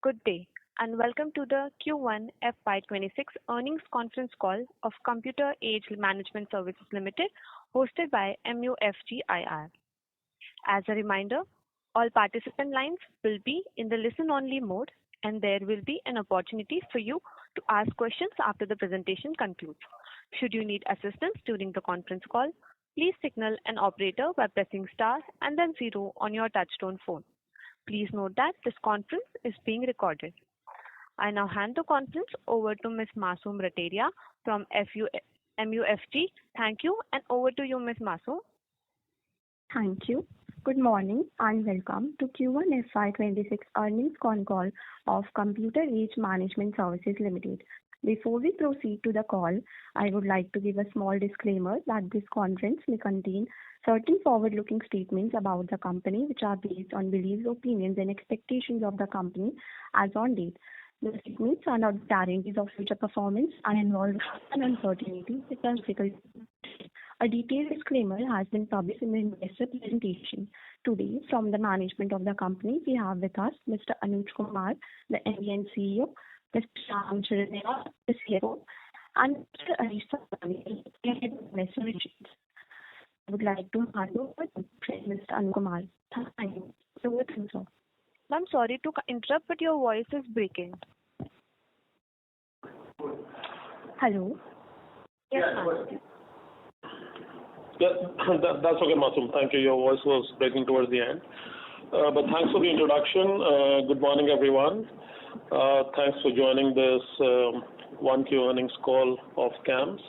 Good day, and welcome to the Q1FY26 earnings conference call of Computer Age Management Services Limited, hosted by MUFG IR. As a reminder, all participant lines will be in the listen-only mode, and there will be an opportunity for you to ask questions after the presentation concludes. Should you need assistance during the conference call, please signal an operator by pressing star and then zero on your touchtone phone. Please note that this conference is being recorded. I now hand the conference over to Ms. Masoom Rateria from MUFG. Thank you, and over to you, Ms. Masoom. Thank you. Good morning and welcome to Q1FY26 earnings con call of Computer Age Management Services Limited. Before we proceed to the call, I would like to give a small disclaimer that this conference may contain certain forward-looking statements about the company which are based on beliefs, opinions and expectations of the company as on date. The statements are not guarantees of future performance and involve an uncertainty which are difficult. A detailed disclaimer has been published in the investor presentation. Today, from the management of the company, we have with us Mr. Anuj Kumar, the MD and CEO, Mr. Shyam Charan, the CFO, and Mr. Anish Sawlani, the Head of Investor Relations. I would like to hand over to Mr. Anuj Kumar. Thank you. Over to you, sir. I'm sorry to interrupt, but your voice is breaking. Hello. Yes, ma'am. Yeah, that's okay, Masoom. Thank you. Your voice was breaking towards the end. But thanks for the introduction. Good morning, everyone. Thanks for joining this 1Q earnings call of CAMS.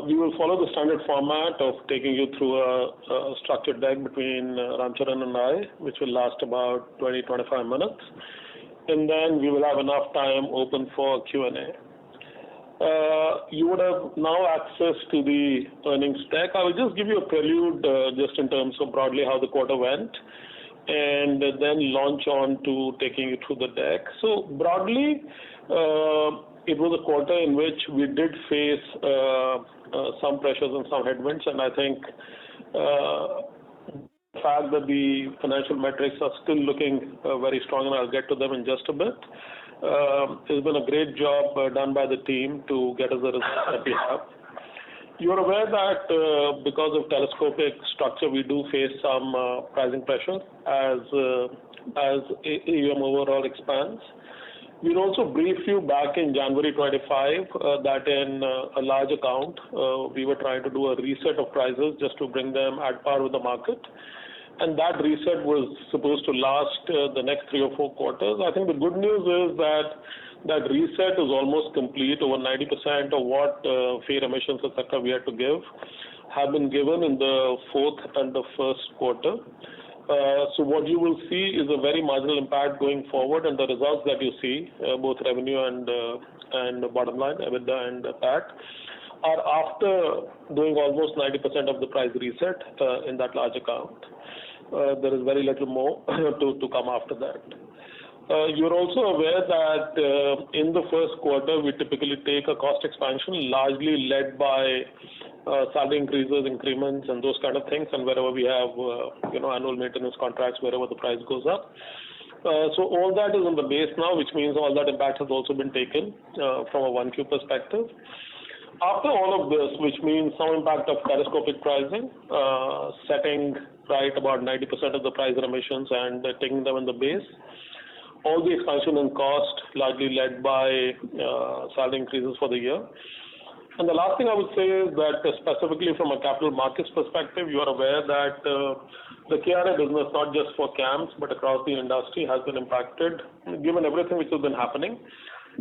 We will follow the standard format of taking you through a structured deck between Ramcharan and I, which will last about 20-25 minutes. And then we will have enough time open for Q&A. You would have now access to the earnings deck. I will just give you a prelude just in terms of broadly how the quarter went, and then launch on to taking you through the deck. So broadly, it was a quarter in which we did face some pressures and some headwinds, and I think the fact that the financial metrics are still looking very strong, and I'll get to them in just a bit. It's been a great job done by the team to get us the results that we have. You're aware that because of telescopic structure, we do face some pricing pressure as AUM overall expands. We'll also brief you back in January 25 that in a large account, we were trying to do a reset of prices just to bring them at par with the market. And that reset was supposed to last the next 3 or 4 quarters. I think the good news is that reset is almost complete. Over 90% of what fare emissions, etc., we had to give have been given in the 4th and the 1st quarter. So what you will see is a very marginal impact going forward, and the results that you see, both revenue and bottom line, EBITDA and PAT, are after doing almost 90% of the price reset in that large account. There is very little more to come after that. You're also aware that in the 1st quarter, we typically take a cost expansion largely led by salary increases, increments, and those kind of things, and wherever we have annual maintenance contracts, wherever the price goes up. So all that is on the base now, which means all that impact has also been taken from a 1Q perspective. After all of this, which means some impact of telescopic pricing, setting right about 90% of the price emissions and taking them in the base, all the expansion in cost largely led by salary increases for the year. And the last thing I would say is that specifically from a capital markets perspective, you are aware that the KRA business, not just for CAMS, but across the industry, has been impacted, given everything which has been happening,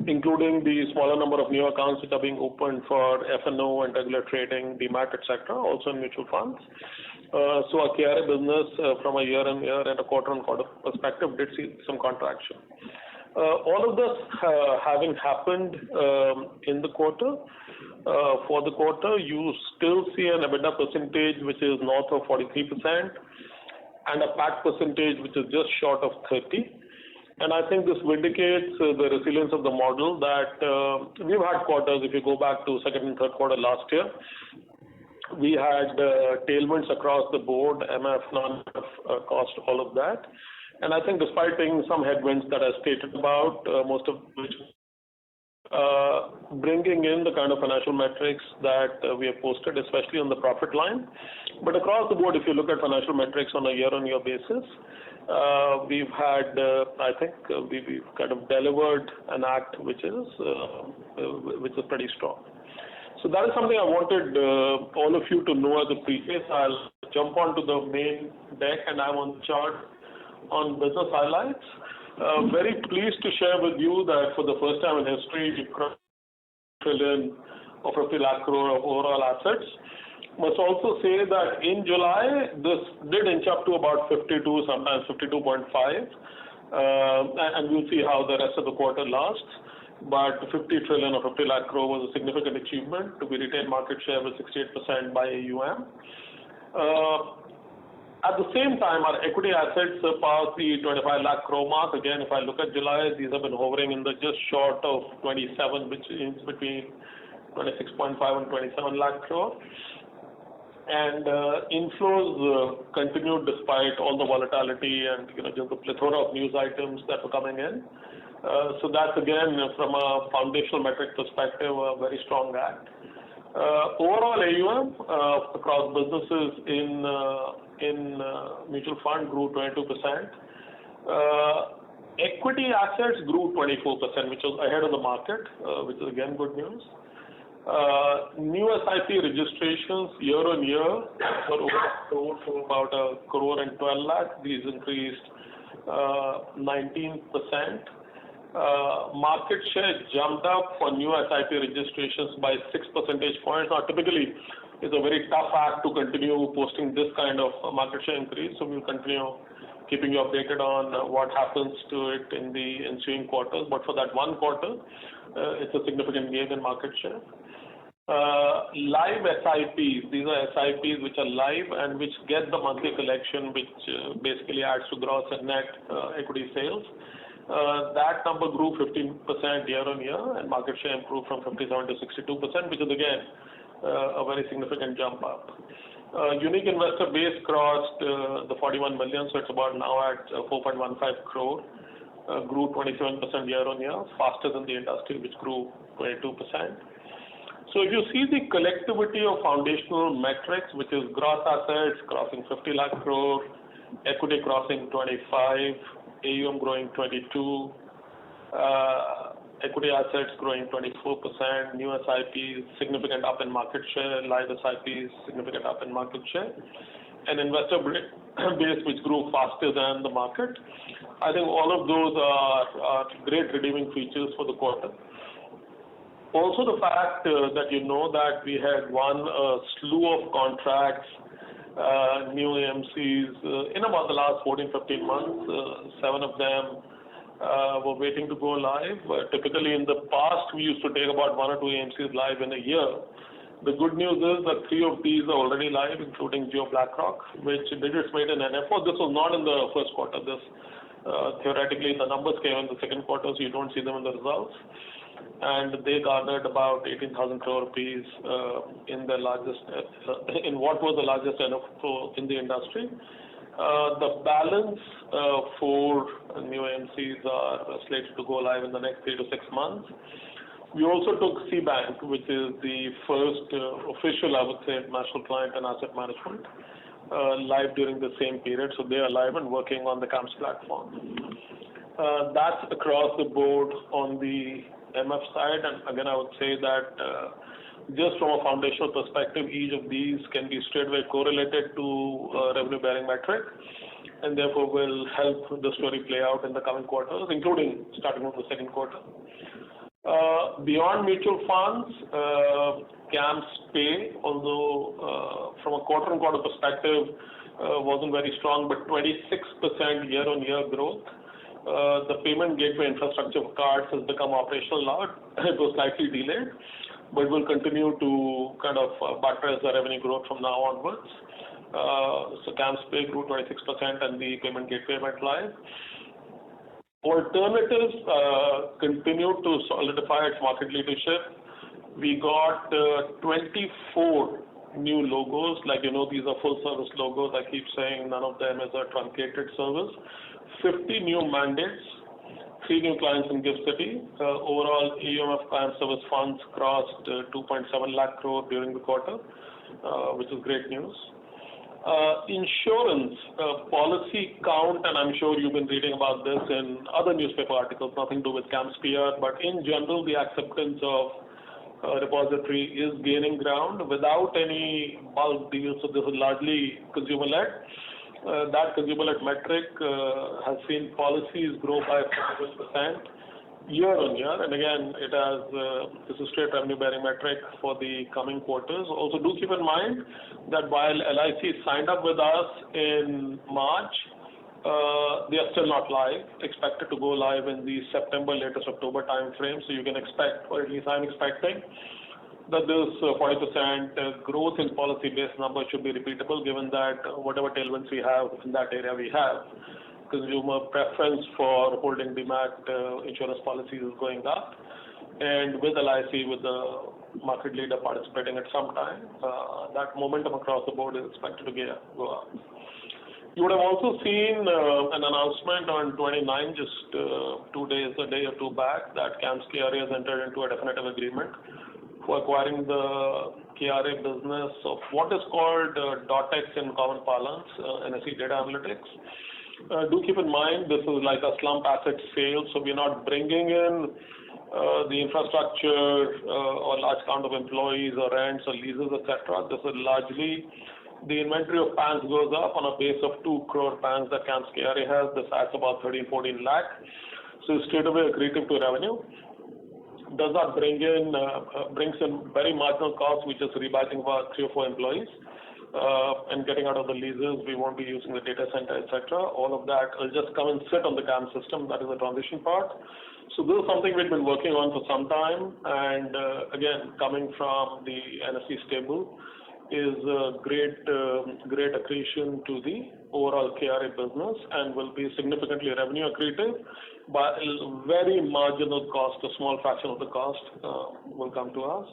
including the smaller number of new accounts which are being opened for F&O and regular trading, DMAT, etc., also in mutual funds. So our KRA business from a year-on-year and a quarter-on-quarter perspective did see some contraction. All of this having happened in the quarter, for the quarter, you still see an EBITDA percentage which is north of 43% and a PAT percentage which is just short of 30%. And I think this vindicates the resilience of the model that we've had quarters. If you go back to 2nd and 3rd quarter last year, we had tailwinds across the board, MF, non-MF cost, all of that. And I think despite taking some headwinds that I stated about, most of which bringing in the kind of financial metrics that we have posted, especially on the profit line. But across the board, if you look at financial metrics on a year-on-year basis, we've had, I think, we've kind of delivered an act which is pretty strong. So that is something I wanted all of you to know as a preface. I'll jump onto the main deck, and I'm on the chart on business highlights. Very pleased to share with you that for the first time in history, we crossed $1 trillion of 50 lakh crore of overall assets. Must also say that in July, this did inch up to about 52, sometimes 52.5, and we'll see how the rest of the quarter lasts. But 50 trillion or 50 lakh crore was a significant achievement. We retained market share with 68% by AUM. At the same time, our equity assets surpassed the 25 lakh crore mark. Again, if I look at July, these have been hovering in the just short of 27, which is between 26.5 and 27 lakh crore. And inflows continued despite all the volatility and just the plethora of news items that were coming in. So that's again from a foundational metric perspective a very strong act. Overall AUM across businesses in mutual fund grew 22%. Equity assets grew 24%, which was ahead of the market, which is again good news. New SIP registrations year on year were over a crore to about 1 crore and 12 lakh. These increased 19%. Market share jumped up for new SIP registrations by 6 percentage points. Now, typically, it's a very tough act to continue posting this kind of market share increase. So we'll continue keeping you updated on what happens to it in the ensuing quarters. But for that one quarter, it's a significant gain in market share. Live SIPs, these are SIPs which are live and which get the monthly collection, which basically adds to gross and net equity sales. That number grew 15% year on year, and market share improved from 57 to 62%, which is again a very significant jump up. Unique investor base crossed the 41 million, so it's about now at 4.15 crore. Grew 27% year on year, faster than the industry, which grew 22%. So if you see the collectivity of foundational metrics, which is gross assets crossing 50 lakh crore, equity crossing 25, AUM growing 22, equity assets growing 24%, new SIPs significant up in market share, live SIPs significant up in market share, and investor base which grew faster than the market. I think all of those are great redeeming features for the quarter. Also the fact that that we had won a slew of contracts, new AMCs in about the last 14-15 months. 7 of them were waiting to go live. Typically in the past we used to take about 1 or 2 AMCs live in a year. The good news is that 3 of these are already live, including Geo BlackRock, which did its weight in NFO. This was not in the first quarter. This theoretically the numbers came in the second quarter, so you don't see them in the results. And they garnered about 18,000 crore rupees in the largest, in what was the largest NFO in the industry. The balance for new AMCs are slated to go live in the next 3 to 6 months. We also took C-Bank, which is the first official, I would say, national client and asset management, live during the same period. So they are live and working on the CAMS platform. That's across the board on the MF side, and again I would say that just from a foundational perspective, each of these can be straightway correlated to revenue bearing metric, and therefore will help the story play out in the coming quarters, including starting with the second quarter. Beyond mutual funds, CAMS Pay, although from a quarter-on-quarter perspective wasn't very strong, but 26% year-on-year growth. The payment gateway infrastructure for cards has become operational now. It was slightly delayed, but will continue to kind of buttress the revenue growth from now onwards. So CAMS Pay grew 26% and the payment gateway went live. Alternatives continued to solidify its market leadership. We got 24 new logos. Like these are full service logos. I keep saying none of them is a truncated service. 50 new mandates, 3 new clients in GIFT City. Overall, AUM of client service funds crossed 2.7 lakh crore during the quarter, which is great news. Insurance policy count, and I'm sure you've been reading about this in other newspaper articles, nothing to do with CAMSPR, but in general, the acceptance of repository is gaining ground without any bulk deals, so this is largely consumer-led. That consumer-led metric has seen policies grow by 40% year on year, and again, this is straight revenue-bearing metric for the coming quarters. Also, do keep in mind that while LIC signed up with us in March, they are still not live, expected to go live in the September, latest October time frame. So you can expect, or at least I'm expecting, that this 40% growth in policy-based number should be repeatable, given that whatever tailwinds we have in that area we have. Consumer preference for holding demat insurance policies is going up, and with LIC, with the market leader participating at some time, that momentum across the board is expected to go up. You would have also seen an announcement on 29, just a day or two back, that CAMSKRA has entered into a definitive agreement for acquiring the KRA business of what is called DOTX in common parlance, NSE Data Analytics. Do keep in mind, this is like a slump asset sale, so we're not bringing in the infrastructure or large count of employees or rents or leases, etc. This is largely the inventory of PANs goes up on a base of 2 crore PANs that CAMSKRA has. This adds about 13-14 lakh. So it's straight away accretive to revenue. Does not brings in very marginal cost, which is rebadging about 3 or 4 employees. And getting out of the leases, we won't be using the data center, etc. All of that will just come and sit on the CAM system. That is the transition part. So this is something we've been working on for some time, and again, coming from the NSE stable, is great accretion to the overall KRA business, and will be significantly revenue accretive, but very marginal cost, a small fraction of the cost will come to us.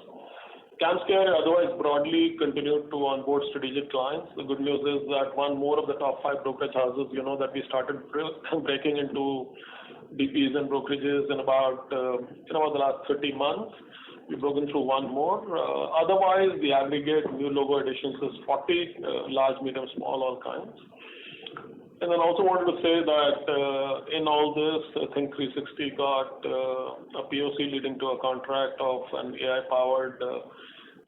CAMSKRA otherwise broadly continued to onboard strategic clients. The good news is that one more of the top 5 brokerage houses, that we started breaking into DPs and brokerages in about the last 30 months. We've broken through one more. Otherwise, the aggregate new logo additions is 40, large, medium, small, all kinds. And then also wanted to say that in all this, I think 360 got a POC leading to a contract of an AI-powered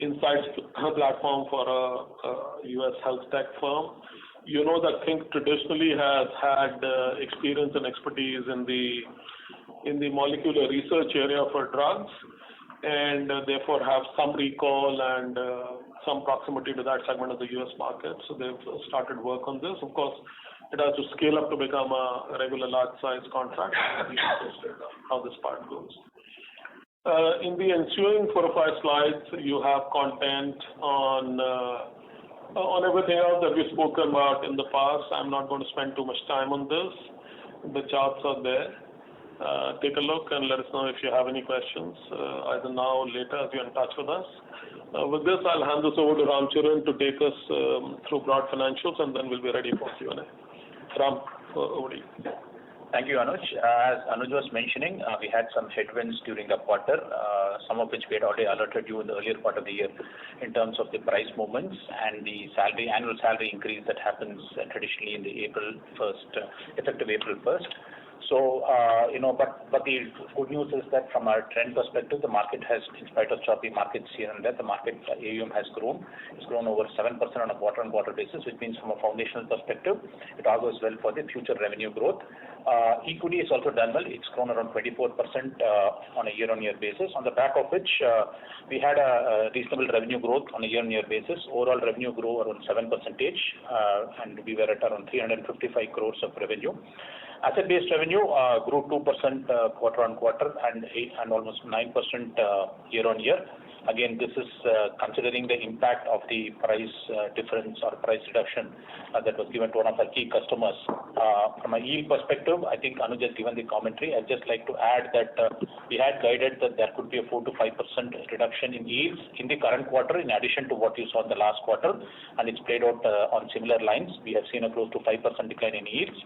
insights platform for a US health tech firm. That Think traditionally has had experience and expertise in the molecular research area for drugs, and therefore have some recall and some proximity to that segment of the US market. So they've started work on this. Of course, it has to scale up to become a regular large-size contract. How this part goes. In the ensuing 4 or 5 slides, you have content on everything else that we've spoken about in the past. I'm not going to spend too much time on this. The charts are there. Take a look and let us know if you have any questions, either now or later, if you're in touch with us. With this, I'll hand this over to Ramcharan to take us through broad financials, and then we'll be ready for Q&A. Ram, over to you. Thank you, Anuj. As Anuj was mentioning, we had some headwinds during the quarter, some of which we had already alerted you in the earlier part of the year in terms of the price movements and the annual salary increase that happens traditionally in the effective April 1st. So, but the good news is that from a trend perspective, the market has, in spite of choppy markets here and there, the market AUM has grown. It's grown over 7% on a quarter-on-quarter basis, which means from a foundational perspective, it augurs well for the future revenue growth. Equity has also done well. It's grown around 24% on a year-on-year basis, on the back of which we had a reasonable revenue growth on a year-on-year basis. Overall revenue grew around 7%, and we were at around 355 crores of revenue. Asset-based revenue grew 2% quarter-on-quarter and almost 9% year-on-year. Again, this is considering the impact of the price difference or price reduction that was given to one of our key customers. From a yield perspective, I think Anuj has given the commentary. I'd just like to add that we had guided that there could be a 4 to 5% reduction in yields in the current quarter, in addition to what you saw in the last quarter, and it's played out on similar lines. We have seen a close to 5% decline in yields.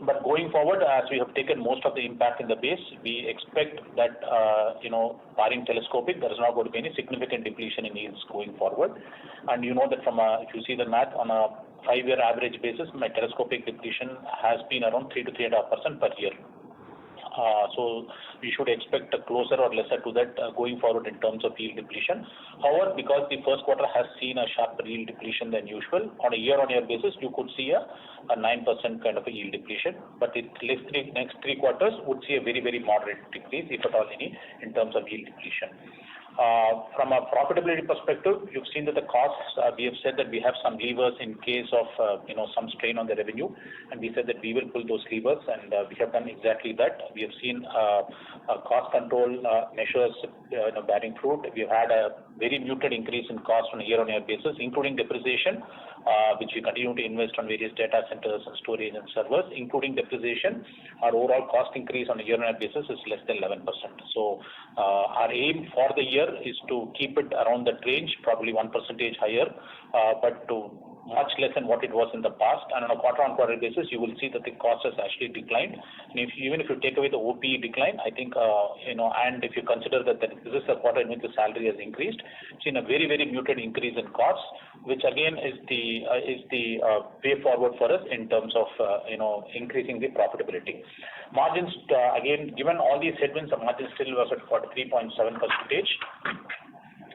But going forward, as we have taken most of the impact in the base, we expect that, barring telescopic, there is not going to be any significant depletion in yields going forward. And you know that if you see the math on a 5-year average basis, my telescopic depletion has been around 3 to 3.5% per year. So we should expect a closer or lesser to that going forward in terms of yield depletion. However, because the first quarter has seen a sharper yield depletion than usual, on a year-on-year basis, you could see a 9% kind of a yield depletion. But the next three quarters would see a very, very moderate decrease, if at all any, in terms of yield depletion. From a profitability perspective, you've seen that the costs, we have said that we have some levers in case of some strain on the revenue, and we said that we will pull those levers, and we have done exactly that. We have seen cost control measures bearing fruit. We've had a very muted increase in cost on a year-on-year basis, including depreciation, which we continue to invest on various data centers and storage and servers, including depreciation. Our overall cost increase on a year-on-year basis is less than 11%. So our aim for the year is to keep it around that range, probably 1% higher, but to much less than what it was in the past. And on a quarter-on-quarter basis, you will see that the cost has actually declined. And even if you take away the OPE decline, I think, and if you consider that this is a quarter in which the salary has increased, it's in a very, very muted increase in costs, which again is the way forward for us in terms of, increasing the profitability. Margins, again, given all these headwinds, the margin still was at 43.7%.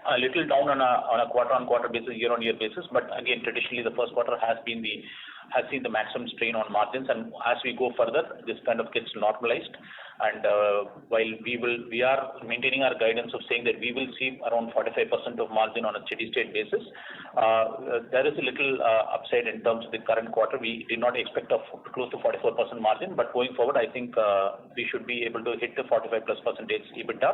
A little down on a quarter-on-quarter basis, year-on-year basis, but again, traditionally the first quarter has seen the maximum strain on margins, and as we go further, this kind of gets normalized. And while we are maintaining our guidance of saying that we will see around 45% of margin on a steady-state basis, there is a little upside in terms of the current quarter. We did not expect close to 44% margin, but going forward, I think we should be able to hit the 45+% EBITDA,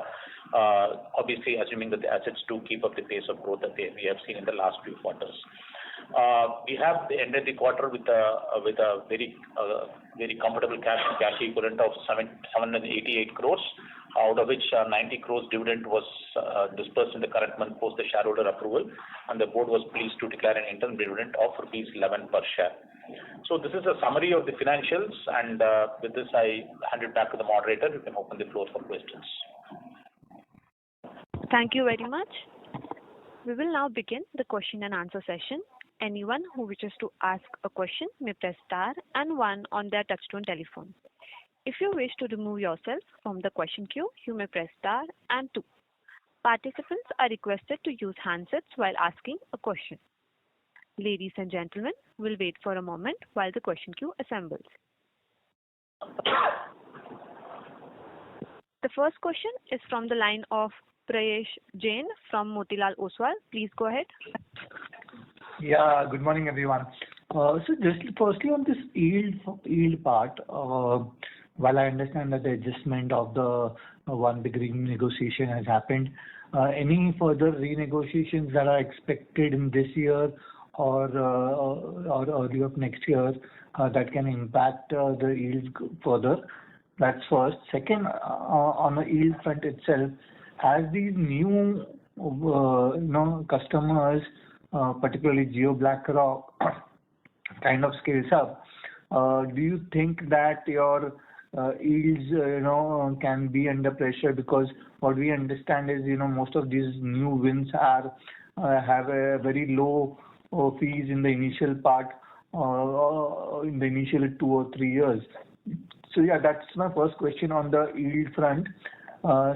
obviously assuming that the assets do keep up the pace of growth that we have seen in the last few quarters. We have ended the quarter with a very comfortable cash and cash equivalent of 788 crores, out of which 90 crores dividend was dispersed in the current month post the shareholder approval, and the board was pleased to declare an interim dividend of rupees 11 per share. So this is a summary of the financials, and with this I hand it back to the moderator. You can open the floor for questions. Thank you very much. We will now begin the question and answer session. Anyone who wishes to ask a question may press star and 1 on their touchtone telephone. If you wish to remove yourself from the question queue, you may press star and 2. Participants are requested to use handsets while asking a question. Ladies and gentlemen, we'll wait for a moment while the question queue assembles. The first question is from the line of Prayesh Jain from Motilal Oswal. Please go ahead. Yeah, good morning, everyone. So just firstly on this yield part, while I understand that the adjustment of the one big renegotiation has happened, any further renegotiations that are expected in this year or early of next year that can impact the yield further? That's first. Second, on the yield front itself, as these new customers, particularly Jio BlackRock, kind of scales up, do you think that your yields can be under pressure? Because what we understand is most of these new wins have a very low fees in the initial part, in the initial 2 or 3 years. So yeah, that's my first question on the yield front.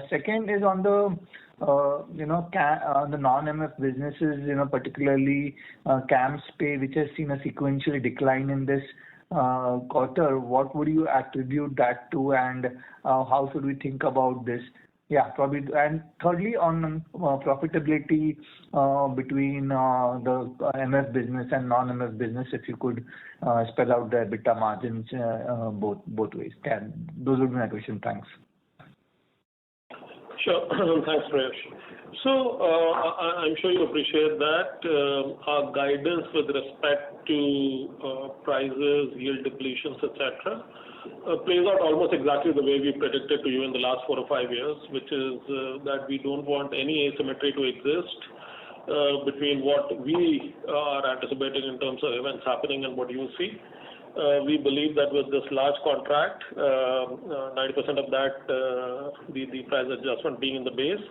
Second is on the on the non-MF businesses, particularly CAMS Pay, which has seen a sequential decline in this quarter. What would you attribute that to, and how should we think about this? Yeah, probably. And thirdly, on profitability between the MF business and non-MF business, if you could spell out the EBITDA margins both ways. Those would be my questions. Thanks. Sure. Thanks, Prayesh. So I'm sure you appreciate that our guidance with respect to prices, yield depletions, etc., plays out almost exactly the way we predicted to you in the last 4 or 5 years, which is that we don't want any asymmetry to exist between what we are anticipating in terms of events happening and what you see. We believe that with this large contract, 90% of that, the price adjustment being in the base.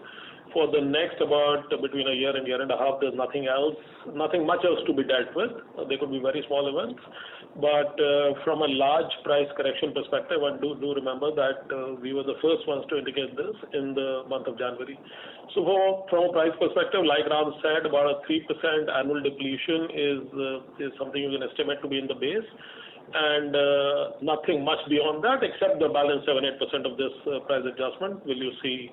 For the next about between a year and year and a half, there's nothing much else to be dealt with. They could be very small events. But from a large price correction perspective, I do remember that we were the first ones to indicate this in the month of January. So from a price perspective, like Ram said, about a 3% annual depletion is something you can estimate to be in the base. And nothing much beyond that except the balance 7-8% of this price adjustment will you see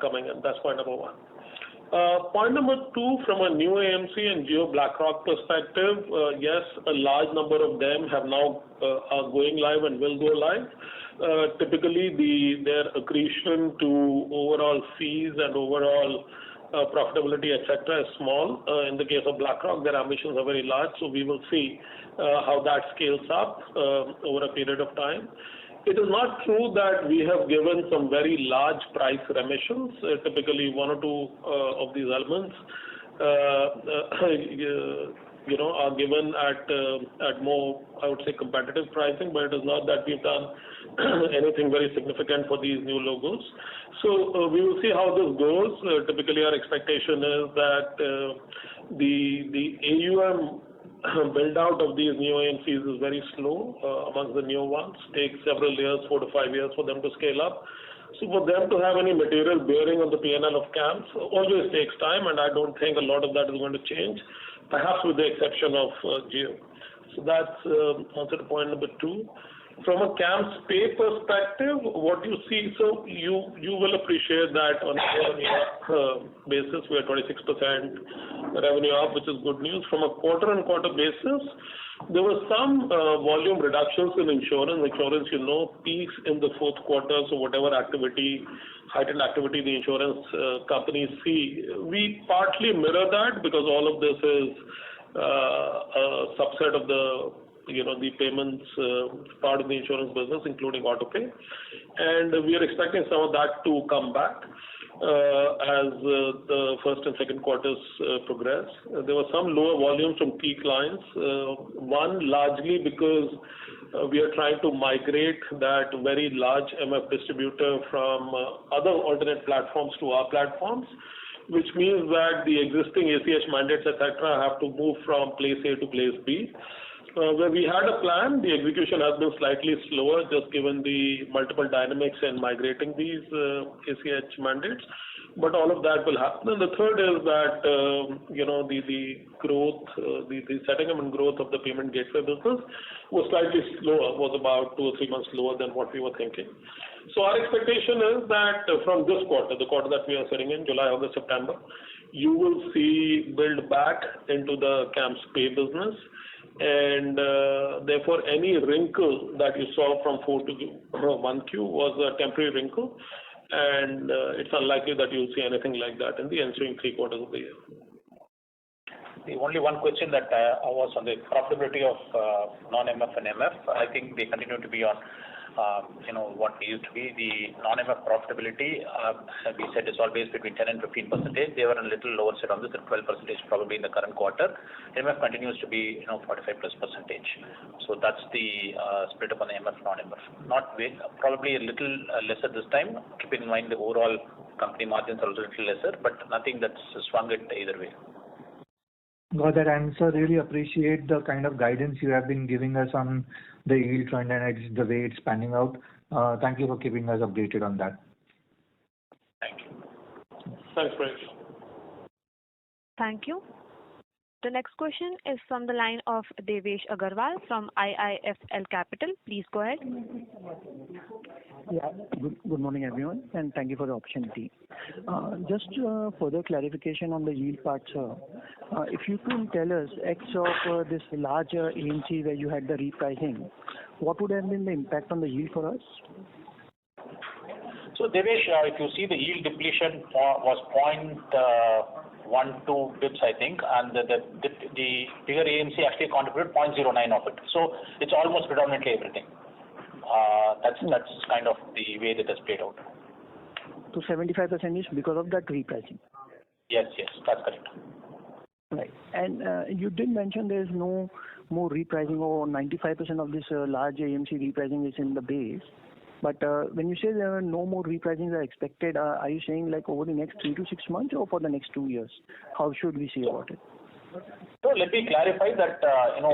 coming in. That's point number one. Point number two, from a new AMC and Jio BlackRock perspective, yes, a large number of them have now are going live and will go live. Typically, their accretion to overall fees and overall profitability, etc., is small. In the case of BlackRock, their ambitions are very large, so we will see how that scales up over a period of time. It is not true that we have given some very large price remissions. Typically, one or two of these elements, are given at more, I would say, competitive pricing. But it is not that we've done anything very significant for these new logos. So we will see how this goes. Typically, our expectation is that the AUM build out of these new AMCs is very slow amongst the new ones. Takes several years, 4 to 5 years for them to scale up. So for them to have any material bearing on the P&L of CAMS always takes time, and I don't think a lot of that is going to change, perhaps with the exception of Jio. So that's answer to point number two. From a CAMS pay perspective, what you see, so you will appreciate that on a year-on-year basis, we are 26% revenue up, which is good news. From a quarter-on-quarter basis, there were some volume reductions in insurance. Insurance, peaks in the fourth quarter, so whatever heightened activity the insurance companies see, we partly mirror that because all of this is a subset of the payments part of the insurance business, including autopay. And we are expecting some of that to come back as the first and second quarters progress. There were some lower volumes from key clients, one largely because we are trying to migrate that very large MF distributor from other alternate platforms to our platforms, which means that the existing ACH mandates, etc., have to move from place A to place B. Where we had a plan, the execution has been slightly slower, just given the multiple dynamics in migrating these ACH mandates. But all of that will happen. And the third is that the growth, the setting up and growth of the payment gateway business was slightly slower, was about 2 or 3 months slower than what we were thinking. So our expectation is that from this quarter, the quarter that we are sitting in, July, August, September, you will see build back into the CAMS pay business. And therefore, any wrinkle that you saw from 4 to 1Q was a temporary wrinkle, and it's unlikely that you'll see anything like that in the ensuing 3 quarters of the year. The only one question that was on the profitability of non-MF and MF. I think they continue to be on what we used to be. The non-MF profitability, we said, is always between 10 and 15%. They were a little lower side on this at 12% probably in the current quarter. MF continues to be 45+%. So that's the split up on the MF, non-MF. Not big, probably a little lesser this time. Keep in mind the overall company margins are also a little lesser, but nothing that's swung it either way. Got that answer. Really appreciate the kind of guidance you have been giving us on the yield trend and the way it's panning out. Thank you for keeping us updated on that. Thank you. Thanks, Prayesh. Thank you. The next question is from the line of Devesh Agarwal from IIFL Capital. Please go ahead. Yeah, good morning, everyone, and thank you for the opportunity. Just further clarification on the yield part, sir. If you can tell us, X of this larger AMC where you had the repricing, what would have been the impact on the yield for us? So, Devesh, if you see the yield depletion was 0.12 bits, I think, and the bigger AMC actually contributed 0.09 of it. So it's almost predominantly everything. That's kind of the way that has played out. So 75% is because of that repricing? Yes, that's correct. Right. And you did mention there is no more repricing, or 95% of this large AMC repricing is in the base. But when you say there are no more repricings are expected, are you saying like over the next 3 to 6 months or for the next 2 years? How should we see about it? So let me clarify that,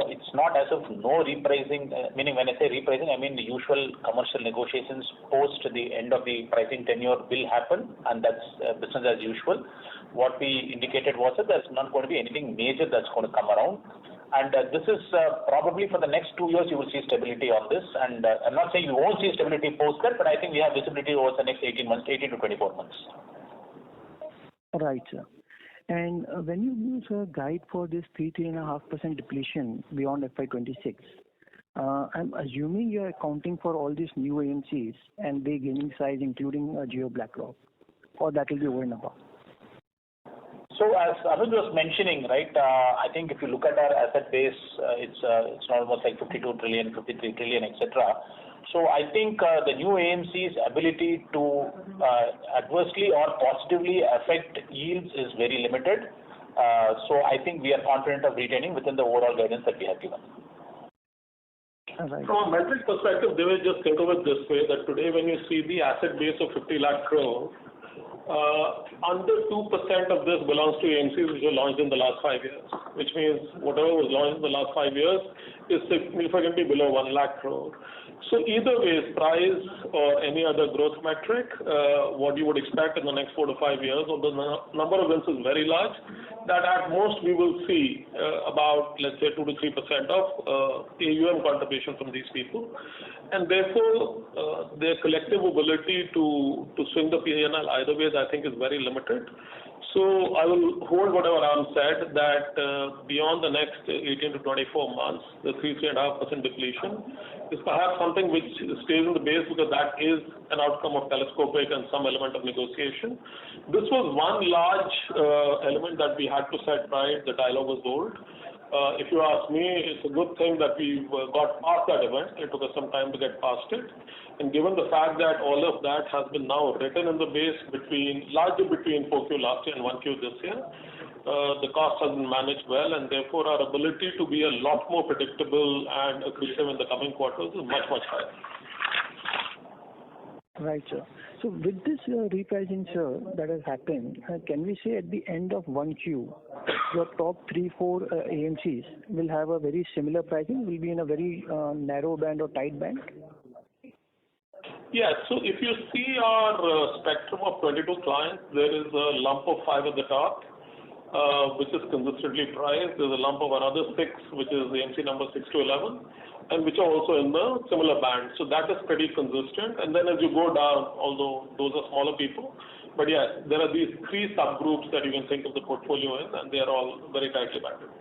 it's not as if no repricing, meaning when I say repricing, I mean the usual commercial negotiations post the end of the pricing tenure will happen, and that's business as usual. What we indicated was that there's not going to be anything major that's going to come around. And this is probably for the next 2 years you will see stability on this. And I'm not saying you won't see stability post that, but I think we have visibility over the next 18 to 24 months. Right, sir. And when you use a guide for this 3.5% depletion beyond FY26, I'm assuming you're accounting for all these new AMCs and they gaining size, including Geo BlackRock, or that will be over and above. So as Anuj was mentioning, right, I think if you look at our asset base, it's almost like 52 trillion, 53 trillion, etc. So I think the new AMC's ability to adversely or positively affect yields is very limited. So I think we are confident of retaining within the overall guidance that we have given. Right. From a metric perspective, they will just think of it this way, that today when you see the asset base of 50 lakh crore, under 2% of this belongs to AMCs which were launched in the last 5 years, which means whatever was launched in the last 5 years is significantly below 1 lakh crore. So either way, price or any other growth metric, what you would expect in the next 4 to 5 years, although the number of wins is very large, that at most we will see about, let's say, 2 to 3% of AUM contribution from these people. And therefore, their collective ability to swing the P&L either way, I think, is very limited. So I will hold whatever Ram said, that beyond the next 18 to 24 months, the 3.5% depletion is perhaps something which stays in the base, because that is an outcome of telescopic and some element of negotiation. This was one large element that we had to set right. The dialogue was old. If you ask me, it's a good thing that we got past that event. It took us some time to get past it. And given the fact that all of that has been now written in the base largely between 4Q last year and 1Q this year, the cost has been managed well, and therefore our ability to be a lot more predictable and accretive in the coming quarters is much, much higher. Right, sir. So with this repricing, sir, that has happened, can we say at the end of 1Q, your top 3-4 AMCs will have a very similar pricing, will be in a very narrow band or tight band? Yeah, so if you see our spectrum of 22 clients, there is a lump of 5 at the top, which is consistently priced. There's a lump of another 6, which is the AMC number 6 to 11, and which are also in the similar band. So that is pretty consistent. And then as you go down, although those are smaller people, but yeah, there are these 3 subgroups that you can think of the portfolio in, and they are all very tightly banded.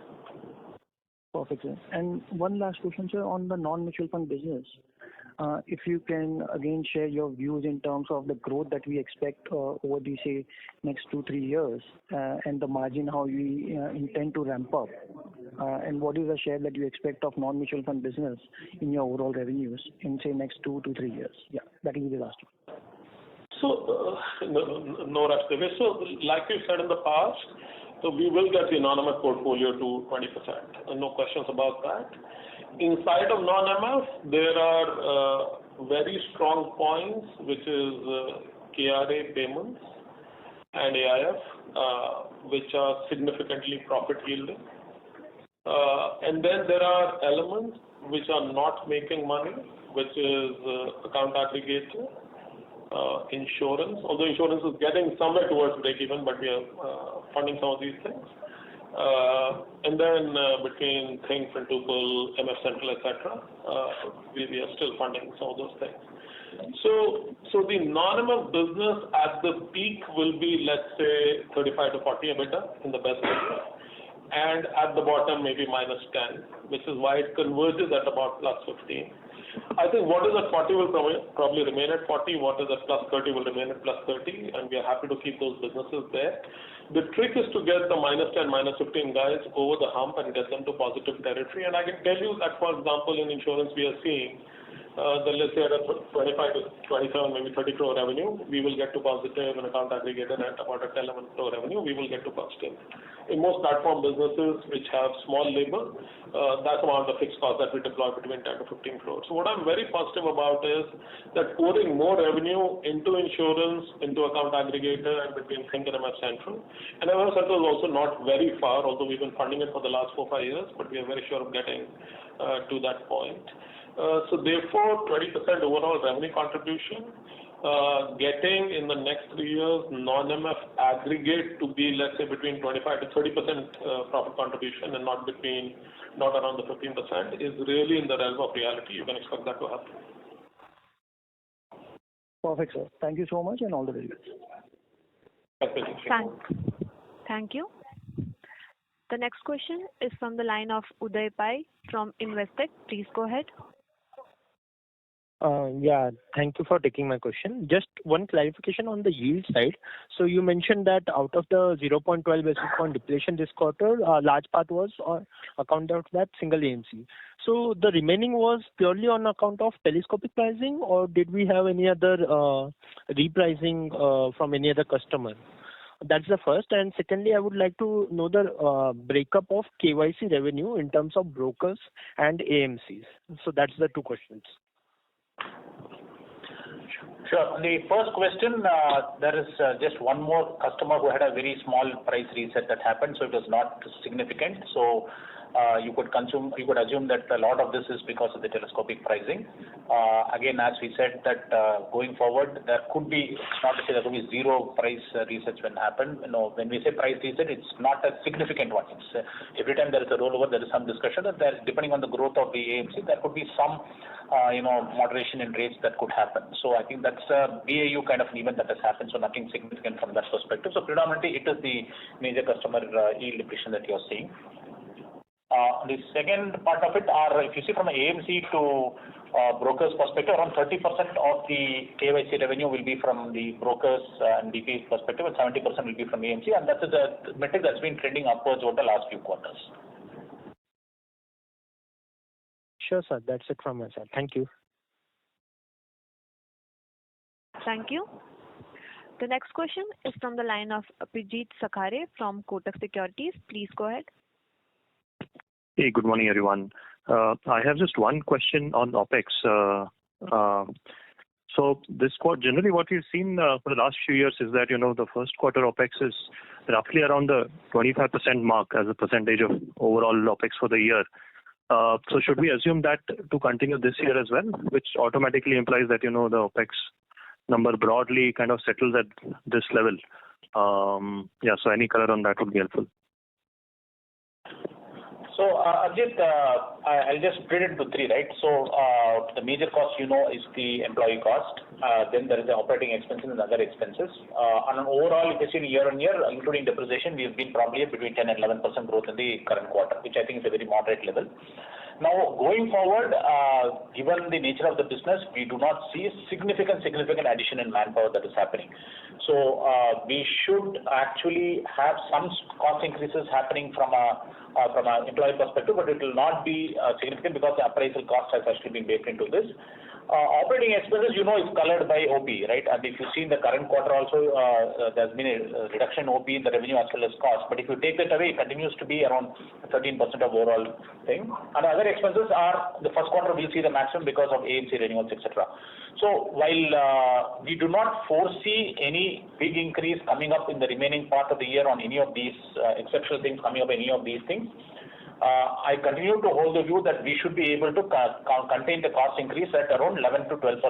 Perfect, sir. And one last question, sir, on the non-mutual fund business. If you can again share your views in terms of the growth that we expect over the, say, next 2-3 years, and the margin, how we intend to ramp up, and what is the share that you expect of non-mutual fund business in your overall revenues in, say, next 2 to 3 years? Yeah, that will be the last one. So, no rush, Devesh. So, like you said in the past, so we will get the non-MF portfolio to 20%. No questions about that. Inside of non-MF, there are very strong points, which is KRA payments and AIF, which are significantly profit yielding. And then there are elements which are not making money, which is account aggregator, insurance, although insurance is getting somewhere towards break-even, but we are funding some of these things. And then between Think, Fintuple, MF Central, etc., we are still funding some of those things. So the non-MF business at the peak will be, let's say, 35 to 40 EBITDA in the best case, and at the bottom maybe -10, which is why it converges at about +15. I think what is at 40 will probably remain at 40, what is at +30 will remain at +30, and we are happy to keep those businesses there. The trick is to get the -10, -15 guys over the hump and get them to positive territory. And I can tell you that, for example, in insurance we are seeing then let's say at a 25 to 27, maybe 30 crore revenue, we will get to positive. In account aggregator at about a 10, 11 crore revenue, we will get to positive. In most platform businesses which have small labor, that's amount of fixed cost that we deploy between 10 to 15 crores. So what I'm very positive about is that pouring more revenue into insurance, into account aggregator, and between Think and MF Central. And MF Central is also not very far, although we've been funding it for the last 4-5 years, but we are very sure of getting to that point. So therefore, 20% overall revenue contribution, getting in the next 3 years non-MF aggregate to be, let's say, between 25 to 30% profit contribution and not around the 15% is really in the realm of reality. You can expect that to happen. Perfect, sir. Thank you so much and all the very best. Thank you. The next question is from the line of Uday Pai from Investec. Please go ahead. Yeah, thank you for taking my question. Just one clarification on the yield side. So you mentioned that out of the 0.12 basis point depletion this quarter, a large part was on account of that single AMC. So the remaining was purely on account of telescopic pricing, or did we have any other repricing from any other customer? That's the first. And secondly, I would like to know the breakup of KYC revenue in terms of brokers and AMCs. So that's the two questions. Sure. The first question, there is just one more customer who had a very small price reset that happened, so it was not significant. So you could assume that a lot of this is because of the telescopic pricing. Again, as we said, that going forward, there could be, not to say there could be zero price resets when happen. When we say price reset, it's not a significant one. It's every time there is a rollover, there is some discussion that there, depending on the growth of the AMC, there could be some moderation in rates that could happen. So I think that's a BAU kind of an event that has happened, so nothing significant from that perspective. So predominantly, it is the major customer yield depletion that you're seeing. The second part of it are, if you see from an AMC to brokers perspective, around 30% of the KYC revenue will be from the brokers and DPs perspective, and 70% will be from AMC, and that's the metric that's been trending upwards over the last few quarters. Sure, sir. That's it from my side. Thank you. Thank you. The next question is from the line of Abhijit Sakhare from Kotak Securities. Please go ahead. Hey, good morning, everyone. I have just one question on OPEX. So this quarter, generally what we've seen for the last few years is that, the first quarter OPEX is roughly around the 25% mark as a percentage of overall OPEX for the year. So should we assume that to continue this year as well, which automatically implies that, the OPEX number broadly kind of settles at this level? So any color on that would be helpful. So, Ajit, I'll just split it into three, right? So, the major cost, is the employee cost. Then there is the operating expenses and other expenses. On an overall, if you see year on year, including depreciation, we have been probably between 10 and 11% growth in the current quarter, which I think is a very moderate level. Now, going forward, given the nature of the business, we do not see significant addition in manpower that is happening. So we should actually have some cost increases happening from an employee perspective, but it will not be significant because the appraisal cost has actually been baked into this. Operating expenses, is colored by OP, right? And if you see in the current quarter also, there's been a reduction in OP in the revenue as well as cost. But if you take that away, it continues to be around 13% of overall thing. And other expenses are, the first quarter we'll see the maximum because of AMC renewals, etc. So while we do not foresee any big increase coming up in the remaining part of the year on any of these exceptional things coming up, any of these things, I continue to hold the view that we should be able to contain the cost increase at around 11 to 12%,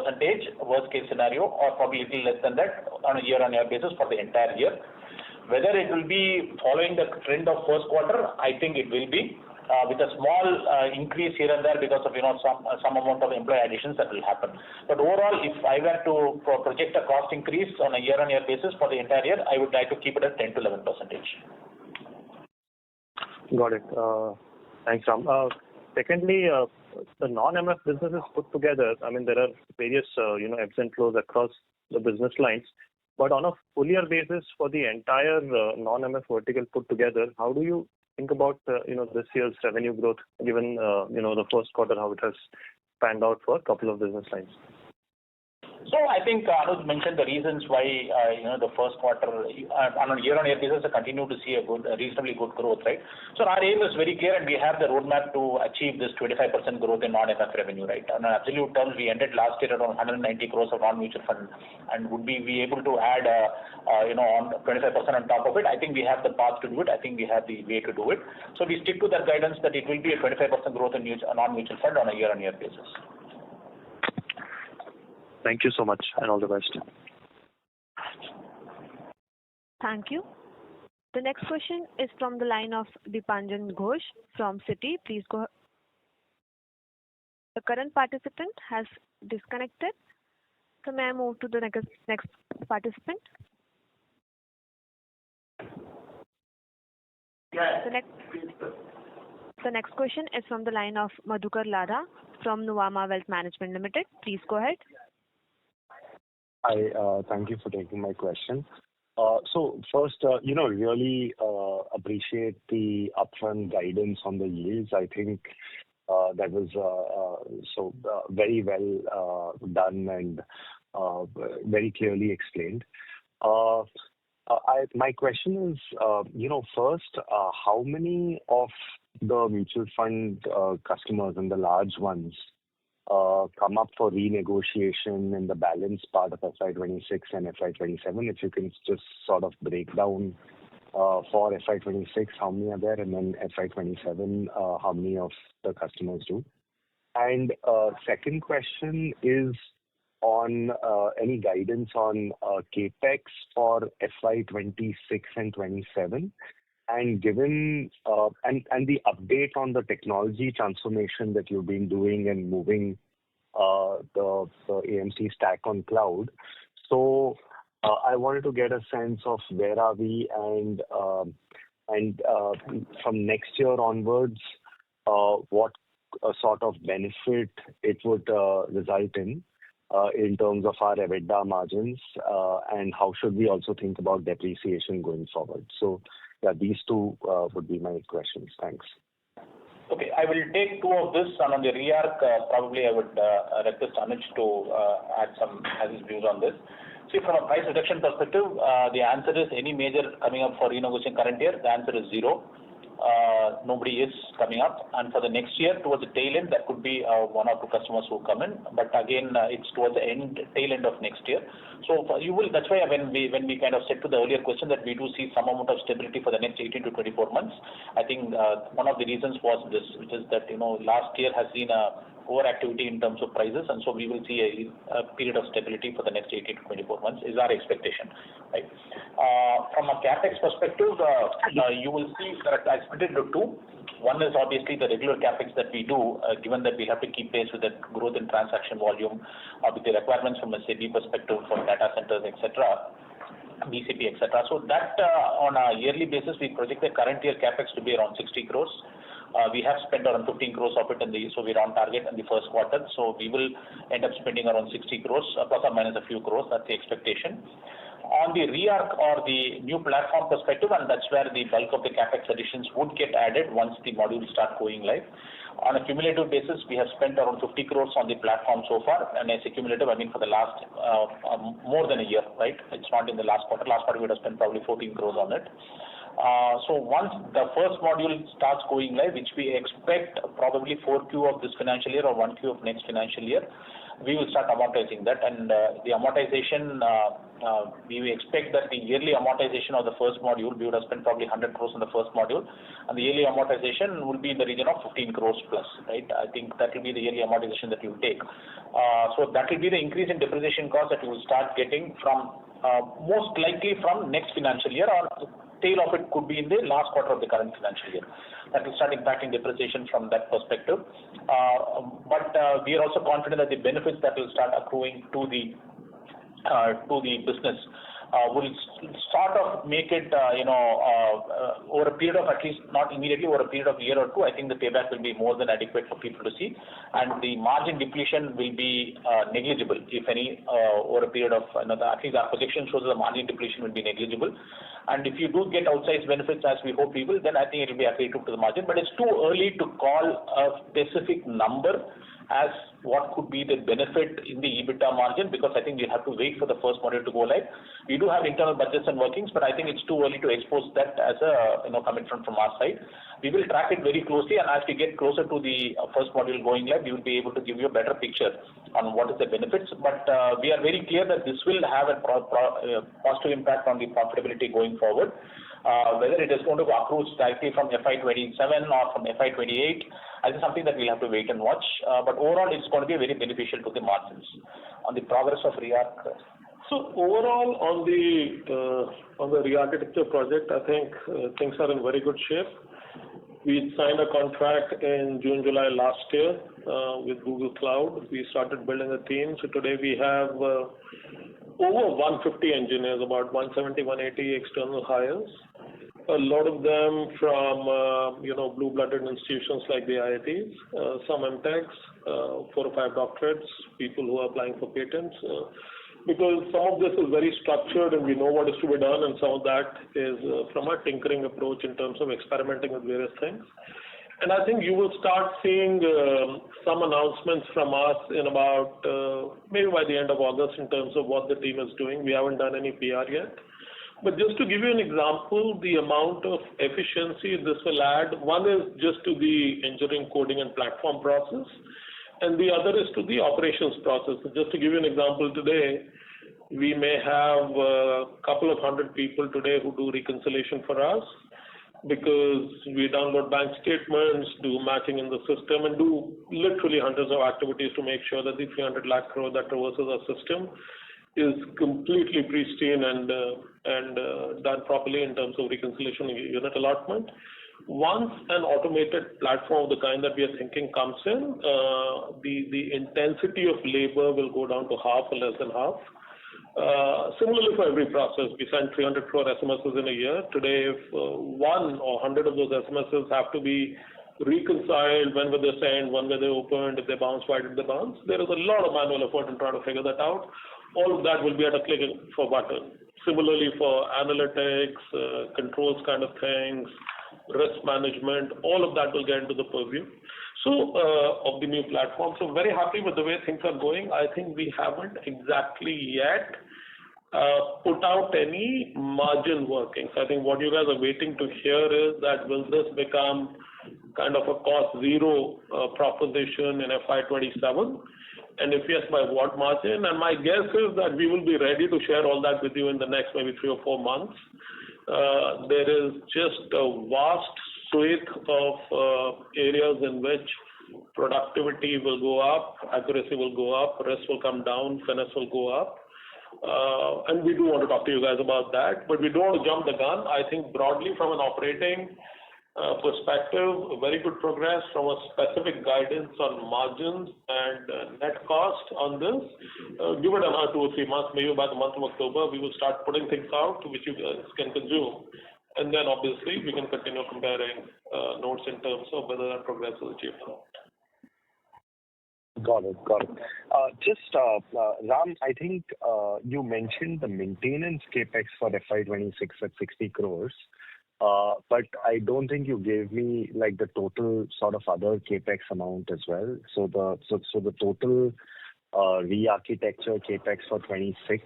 worst case scenario, or probably a little less than that on a year-on-year basis for the entire year. Whether it will be following the trend of first quarter, I think it will be, with a small increase here and there because of some amount of employee additions that will happen. But overall, if I were to project a cost increase on a year-on-year basis for the entire year, I would like to keep it at 10 to 11%. Got it. Thanks, Ram. Secondly, the non-MF businesses put together, there are various, ebbs and flows across the business lines. But on a full year basis for the entire non-MF vertical put together, how do you think about, this year's revenue growth, given, the first quarter, how it has panned out for a couple of business lines? So I think Anuj mentioned the reasons why the first quarter on a year-on-year basis continue to see a reasonably good growth, right? So our aim is very clear, and we have the roadmap to achieve this 25% growth in non-MF revenue, right? On absolute terms, we ended last year around 190 crores of non-mutual fund, and would we be able to add on 25% on top of it? I think we have the path to do it. I think we have the way to do it. So we stick to that guidance that it will be a 25% growth in non-mutual fund on a year-on-year basis. Thank you so much, and all the best. Thank you. The next question is from the line of Dipanjan Ghosh from Citi. Please go ahead. The current participant has disconnected. So may I move to the next participant? Yeah. The next question is from the line of Madhukar Ladha from Nuvama Wealth Management Limited. Please go ahead. Hi, thank you for taking my question. So first, really appreciate the upfront guidance on the yields. I think that was very well done and very clearly explained. My question is, first, how many of the mutual fund customers and the large ones come up for renegotiation in the balance part of FY26 and FY27? If you can just sort of break down for FY26, how many are there, and then FY27, how many of the customers do? And second question is on any guidance on capex for FY26 and 27, and given and the update on the technology transformation that you've been doing and moving the AMC stack on cloud. So I wanted to get a sense of where are we, and from next year onwards, what sort of benefit it would result in terms of our EBITDA margins, and how should we also think about depreciation going forward? So yeah, these two would be my questions. Thanks. Okay, I will take two of this, and on the rearc, probably I would request Anuj to add his views on this. See, from a price reduction perspective, the answer is any major coming up for renegotiation current year, the answer is zero. Nobody is coming up, and for the next year, towards the tail end, that could be one or two customers who come in, but again, it's towards the tail end of next year. So that's why when we kind of said to the earlier question that we do see some amount of stability for the next 18 to 24 months. I think one of the reasons was this, which is that last year has seen a overactivity in terms of prices, and so we will see a period of stability for the next 18 to 24 months is our expectation, right? From a capex perspective, you will see that I split it into two. One is obviously the regular capex that we do, given that we have to keep pace with the growth in transaction volume, with the requirements from a SEBI perspective for data centers, etc., BCP, etc. So that on a yearly basis, we project the current year capex to be around 60 crores. We have spent around 15 crores of it so we're on target in the first quarter. So we will end up spending around 60 crores, plus or minus a few crores. That's the expectation. On the rearc or the new platform perspective, and that's where the bulk of the capex additions would get added once the modules start going live. On a cumulative basis, we have spent around 50 crores on the platform so far, and as a cumulative, I mean for the last more than a year, right? It's not in the last quarter. Last quarter, we would have spent probably 14 crores on it. So once the first module starts going live, which we expect probably 4Q of this financial year or 1Q of next financial year, we will start amortizing that. And the amortization, we expect that the yearly amortization of the first module, we would have spent probably 100 crores on the first module, and the yearly amortization will be in the region of 15 crores plus, right? I think that will be the yearly amortization that you will take. So that will be the increase in depreciation cost that you will start getting from most likely from next financial year, or tail of it could be in the last quarter of the current financial year. That will start impacting depreciation from that perspective. But we are also confident that the benefits that will start accruing to the business will sort of make it, over a period of at least not immediately, over a period of a year or two, I think the payback will be more than adequate for people to see, and the margin depletion will be negligible, if any, over a period of another. At least our projection shows that the margin depletion will be negligible. And if you do get outsized benefits, as we hope we will, then I think it will be accretive to the margin. But it's too early to call a specific number as what could be the benefit in the EBITDA margin, because I think we have to wait for the first module to go live. We do have internal budgets and workings, but I think it's too early to expose that as a commitment from our side. We will track it very closely, and as we get closer to the first module going live, we will be able to give you a better picture on what is the benefits. But we are very clear that this will have a positive impact on the profitability going forward. Whether it is going to accrue directly from FY27 or from FY28, I think something that we'll have to wait and watch. But overall, it's going to be very beneficial to the margins. On the progress of REARC. So overall, on the re-architecture project, I think things are in very good shape. We signed a contract in June, July last year with Google Cloud. We started building a team. So today we have over 150 engineers, about 170, 180 external hires. A lot of them from blue-blooded institutions like the IITs, some MTechs, 4 or 5 doctorates, people who are applying for patents. Because some of this is very structured and we know what is to be done, and some of that is from a tinkering approach in terms of experimenting with various things. And I think you will start seeing some announcements from us in about maybe by the end of August in terms of what the team is doing. We haven't done any PR yet. But just to give you an example, the amount of efficiency this will add, one is just to the engineering, coding and platform process, and the other is to the operations process. So just to give you an example, today, we may have a couple of hundred people today who do reconciliation for us, because we download bank statements, do matching in the system, and do literally hundreds of activities to make sure that the 300 lakh crore that traverses our system is completely pristine and done properly in terms of reconciliation and unit allotment. Once an automated platform of the kind that we are thinking comes in, the intensity of labor will go down to half or less than half. Similarly for every process, we send 300 crore SMSs in a year. Today, if 1 or 100 of those SMSs have to be reconciled, when were they sent, when were they opened, if they bounce, why did they bounce, there is a lot of manual effort in trying to figure that out. All of that will be at a click of a button. Similarly for analytics, controls kind of things, risk management, all of that will get into the purview. So of the new platform. So very happy with the way things are going. I think we haven't exactly yet put out any margin workings. I think what you guys are waiting to hear is that will this become kind of a cost zero proposition in FY27? And if yes, by what margin? And my guess is that we will be ready to share all that with you in the next maybe 3 or 4 months. There is just a vast swathe of areas in which productivity will go up, accuracy will go up, risk will come down, finesse will go up. And we do want to talk to you guys about that, but we don't want to jump the gun. I think broadly from an operating perspective, very good progress. From a specific guidance on margins and net cost on this, give it another 2 or 3 months, maybe by the month of October, we will start putting things out which you guys can consume. And then obviously we can continue comparing notes in terms of whether that progress is achieved or not. Got it. Ram, I think you mentioned the maintenance capex for FY26 at 60 crores. But I don't think you gave me like the total sort of other capex amount as well. So the total re-architecture capex for 26,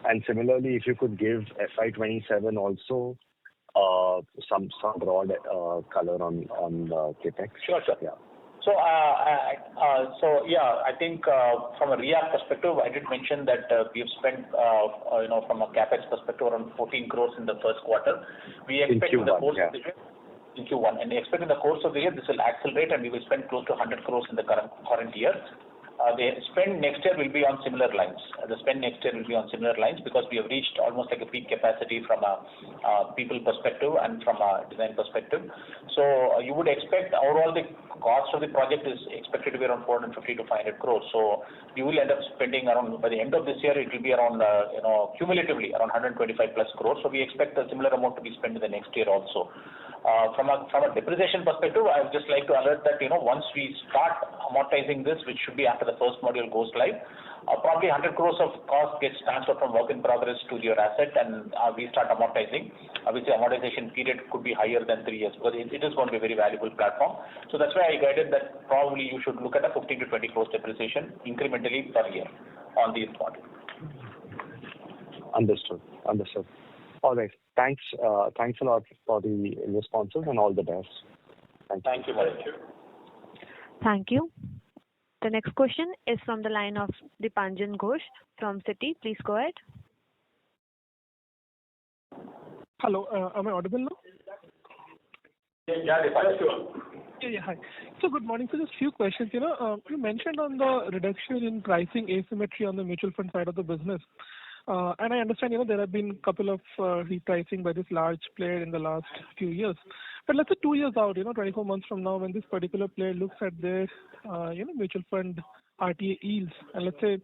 and similarly, if you could give FY27 also some broad color on capex. Sure. Yeah. So I think from a REARC perspective, I did mention that we have spent, from a capex perspective, around 14 crores in the first quarter. We expect in the course of the year, in Q1, and we expect in the course of the year this will accelerate, and we will spend close to 100 crores in the current year. The spend next year will be on similar lines. Because we have reached almost like a peak capacity from a people perspective and from a design perspective. So you would expect overall the cost of the project is expected to be around 450 to 500 crores. So you will end up spending around, by the end of this year, it will be around, cumulatively around 125 plus crores. So we expect a similar amount to be spent in the next year also. From a depreciation perspective, I would just like to alert that once we start amortizing this, which should be after the first module goes live, Probably 100 crores of cost gets transferred from work in progress to your asset, and we start amortizing. Obviously, amortization period could be higher than 3 years because it is going to be a very valuable platform. So that's why I guided that probably you should look at a 15 to 20 crores depreciation incrementally per year on these models. Understood. All right. Thanks a lot for the responses and all the best. Thank you. Thank you. The next question is from the line of Dipanjan Ghosh from Citi. Please go ahead. Hello, am I audible now? Yeah, Dipanjan. Yeah, hi. So good morning. So just a few questions. You mentioned on the reduction in pricing asymmetry on the mutual fund side of the business. And I understand, there have been a couple of repricing by this large player in the last few years. But let's say 2 years out, 24 months from now, when this particular player looks at their, mutual fund RTA yields, and let's say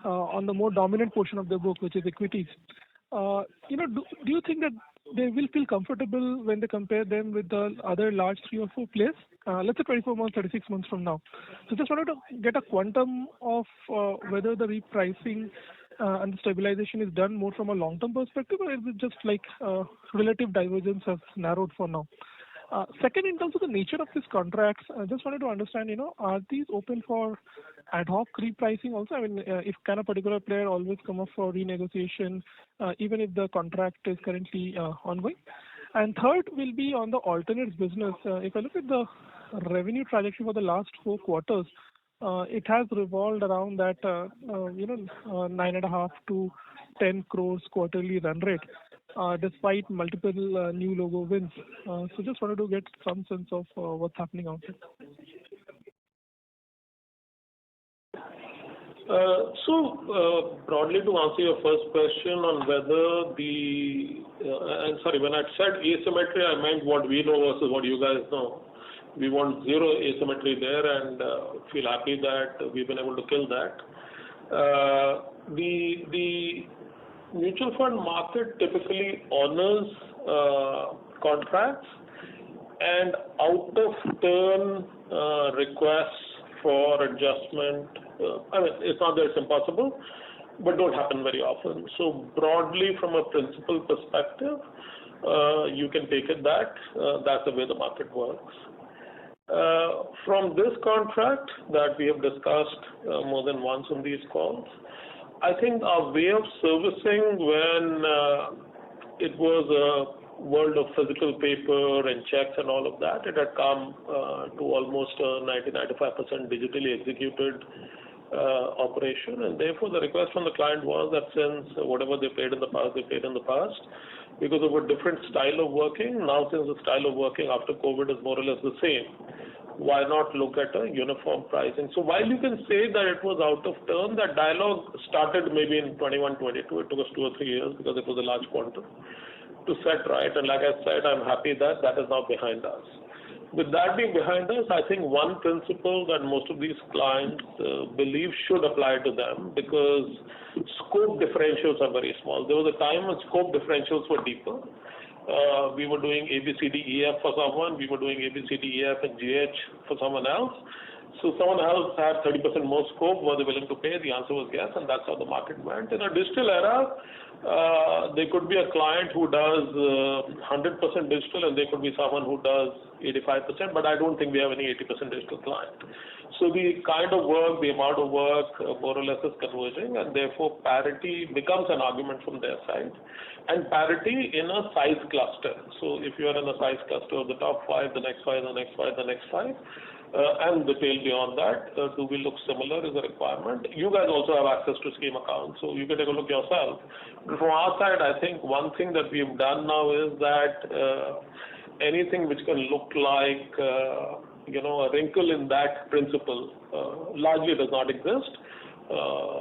on the more dominant portion of their book, which is equities, do you think that they will feel comfortable when they compare them with the other large 3 or 4 players? Let's say 24 months, 36 months from now. So just wanted to get a quantum of whether the repricing and the stabilization is done more from a long-term perspective, or is it just like relative divergence has narrowed for now? Second, in terms of the nature of these contracts, I just wanted to understand, are these open for ad hoc repricing also? I mean, if can a particular player always come up for renegotiation, even if the contract is currently ongoing? And third will be on the alternates business. If I look at the revenue trajectory for the last 4 quarters, it has revolved around that, 9.5 to 10 crores quarterly run rate, despite multiple new logo wins. So just wanted to get some sense of what's happening out there. Broadly to answer your first question on whether when I said asymmetry, I meant what we know versus what you guys know. We want zero asymmetry there and feel happy that we've been able to kill that. The mutual fund market typically honors contracts, and out of turn requests for adjustment. It's not that it's impossible, but don't happen very often. So broadly, from a principal perspective, you can take it that that's the way the market works. From this contract that we have discussed more than once on these calls, I think our way of servicing when it was a world of physical paper and checks and all of that, it had come to almost 90-95% digitally executed operation, and therefore the request from the client was that since whatever they paid in the past, they paid in the past. Because of a different style of working, now since the style of working after COVID is more or less the same, why not look at a uniform pricing? So while you can say that it was out of turn, that dialogue started maybe in 21, 22. It took us 2 or 3 years because it was a large quantum to set right. And like I said, I'm happy that that is now behind us. With that being behind us, I think one principle that most of these clients believe should apply to them, because scope differentials are very small. There was a time when scope differentials were deeper. We were doing A, B, C, D, E, F for someone. We were doing A, B, C, D, E, F, and G, H for someone else. So someone else had 30% more scope. Were they willing to pay? The answer was yes, and that's how the market went. In a digital era, there could be a client who does 100% digital, and there could be someone who does 85%, but I don't think we have any 80% digital client. So the kind of work, the amount of work more or less is converging, and therefore parity becomes an argument from their side. And parity in a size cluster. So if you are in a size cluster of the top 5, the next 5, the next 5, the next 5, and the tail beyond that, do we look similar is a requirement. You guys also have access to scheme accounts, so you can take a look yourself. But from our side, I think one thing that we've done now is that anything which can look like a wrinkle in that principle largely does not exist.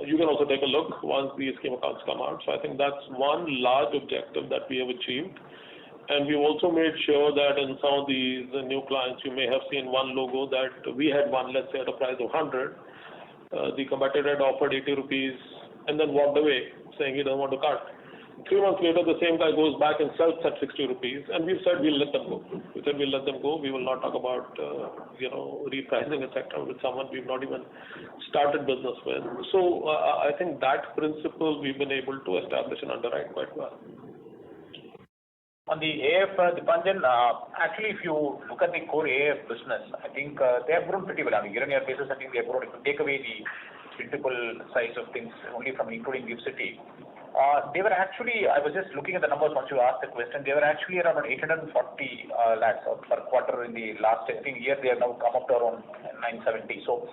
You can also take a look once these scheme accounts come out. So I think that's one large objective that we have achieved. And we've also made sure that in some of these new clients, you may have seen one logo that we had one, let's say, at a price of 100. The competitor had offered 80 rupees and then walked away, saying he doesn't want to cut. 3 months later, the same guy goes back and sells at 60 rupees, and we've said we'll let them go. We said we'll let them go. We will not talk about, repricing, etc. with someone we've not even started business with. So I think that principle we've been able to establish and underwrite quite well. On the AF, Dipanjan, actually, if you look at the core AF business, I think they have grown pretty well. On a year-on-year basis, I think they have grown. If you take away the multiple size of things, only from including GIFT City, they were actually, I was just looking at the numbers once you asked the question, they were actually around 840 lakhs per quarter in the last, I think, year. They have now come up to around 970. So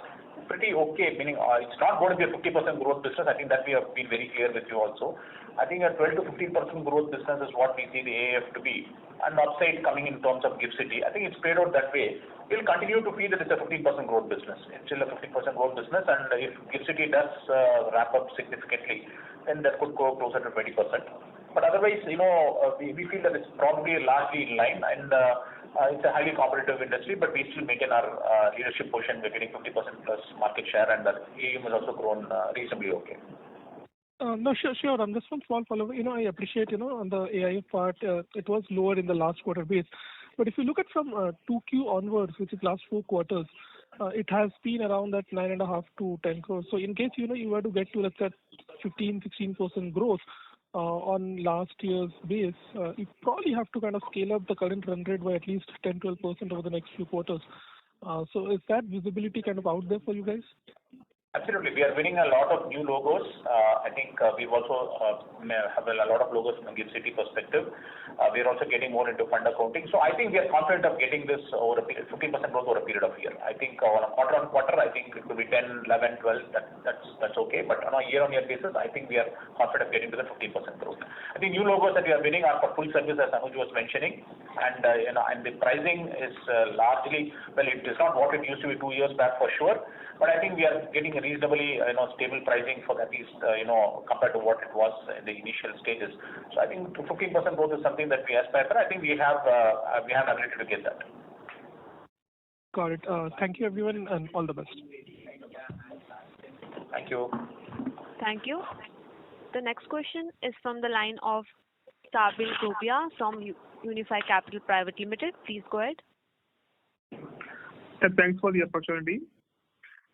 pretty okay, meaning it's not going to be a 50% growth business. I think that we have been very clear with you also. I think a 12 to 15% growth business is what we see the AF to be. And upside coming in terms of GIFT City. I think it's played out that way. We'll continue to feel that it's a 15% growth business. It's still a 15% growth business, and if GIFT City does ramp up significantly, then that could go closer to 20%. But otherwise, we feel that it's probably largely in line, and it's a highly competitive industry, but we still maintain our leadership position. We're getting 50% plus market share, and the AUM has also grown reasonably okay. No, sure. Just one small follow-up. I appreciate, on the AI part, it was lower in the last quarter base. But if you look at from 2Q onwards, which is last 4 quarters, it has been around that 9.5 to 10 crores. So in case, you were to get to, let's say, 15-16% growth on last year's base, you probably have to kind of scale up the current run rate by at least 10-12% over the next few quarters. So is that visibility kind of out there for you guys? Absolutely. We are winning a lot of new logos. I think we've also have a lot of logos from a GIFT City perspective. We are also getting more into fund accounting. So I think we are confident of getting this over a period, 15% growth over a period of a year. I think on a quarter, I think it could be 10, 11, 12. That's okay. But on a year-on-year basis, I think we are confident of getting to the 15% growth. I think new logos that we are winning are for full service, as Anuj was mentioning. And and the pricing is largely, well, it is not what it used to be 2 years back for sure. But I think we are getting a reasonably stable pricing for at least compared to what it was in the initial stages. So I think 15% growth is something that we aspire for. I think we have ability to get that. Got it. Thank you, everyone, and all the best. Thank you. Thank you. The next question is from the line of Sabil Gopia from Unifi Capital Private Limited. Please go ahead. Thanks for the opportunity,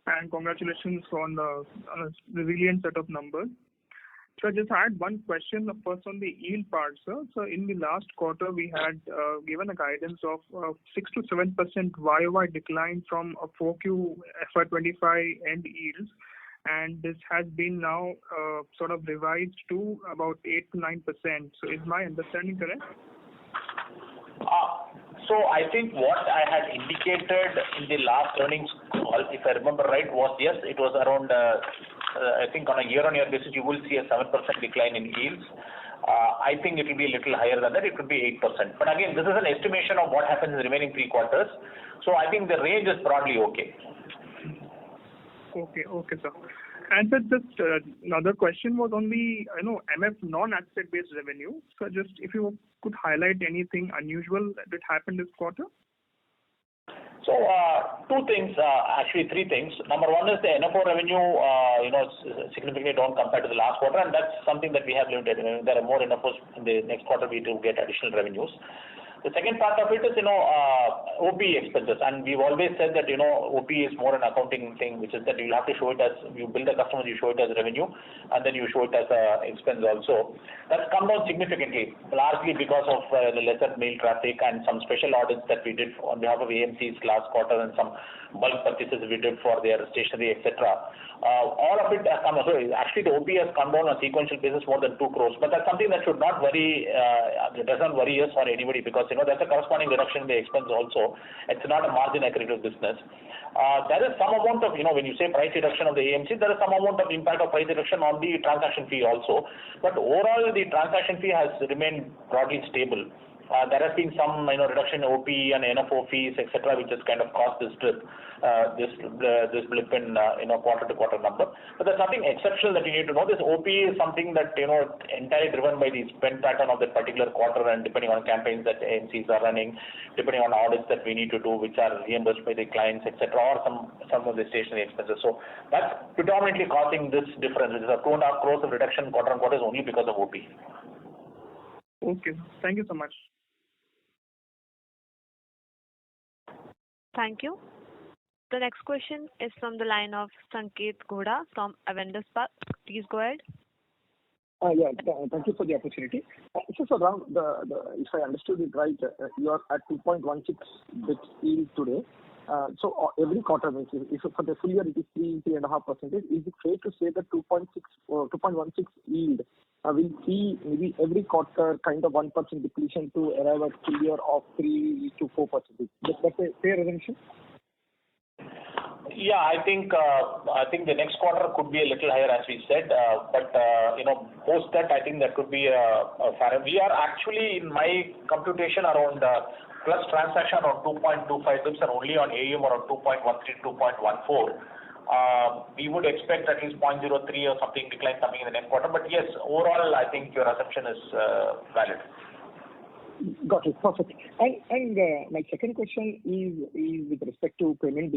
and congratulations on the resilient set of numbers. So I just had one question, first on the yield part, sir. So in the last quarter, we had given a guidance of 6 to 7% YOY decline from 4Q FY25 end yields, and this has been now sort of revised to about 8 to 9%. So is my understanding correct? So I think what I had indicated in the last earnings call, if I remember right, was yes, it was around, I think on a year-on-year basis, you will see a 7% decline in yields. I think it will be a little higher than that. It could be 8%. But again, this is an estimation of what happens in the remaining 3 quarters. So I think the range is broadly okay. Okay, sir. And sir, just another question was on the MF non-asset based revenue. So just if you could highlight anything unusual that happened this quarter. So 2 things, actually 3 things. Number 1 is the NFO revenue, significantly down compared to the last quarter, and that's something that we have limited. There are more NFOs in the next quarter. We do get additional revenues. The second part of it is, OP expenses, and we've always said that, OP is more an accounting thing, which is that you'll have to show it as, you bill the customer, you show it as revenue, and then you show it as expense also. That's come down significantly, largely because of the lesser mail traffic and some special audits that we did on behalf of AMCs last quarter and some bulk purchases we did for their stationery, etc. All of it has come down. So actually, the OP has come down on a sequential basis more than 2 crores, but that's something that should not worry, it doesn't worry us or anybody, because there's a corresponding reduction in the expense also. It's not a margin accretive business. There is some amount of, when you say price reduction of the AMC, there is some amount of impact of price reduction on the transaction fee also. But overall, the transaction fee has remained broadly stable. There has been some reduction in OP and NFO fees, etc., which has kind of caused this blip in quarter-to-quarter number. But there's nothing exceptional that you need to know. This OP is something that entirely driven by the spend pattern of that particular quarter, and depending on campaigns that AMCs are running, depending on audits that we need to do, which are reimbursed by the clients, etc., or some of the stationery expenses. So that's predominantly causing this difference. It is a 2.5 crores of reduction quarter-on-quarter is only because of OP. Okay. Thank you so much. Thank you. The next question is from the line of Sanket Goda from Avendus Spark. Please go ahead. Thank you for the opportunity. So around if I understood it right, you are at 2.16 bits yield today. So every quarter, if for the full year it is 3.5%, is it fair to say that 2.6 or 2.16 yield will see maybe every quarter kind of 1% depletion to arrive at full year of 3 to 4%? That's a fair assumption? Yeah, I think the next quarter could be a little higher, as we said, but post that, I think that could be a fair. We are actually, in my computation, around plus transaction around 2.25 bips and only on AUM around 2.13, 2.14. We would expect at least 0.03 or something decline coming in the next quarter. But yes, overall, I think your assumption is valid. Got it. Perfect. And my second question is with respect to payment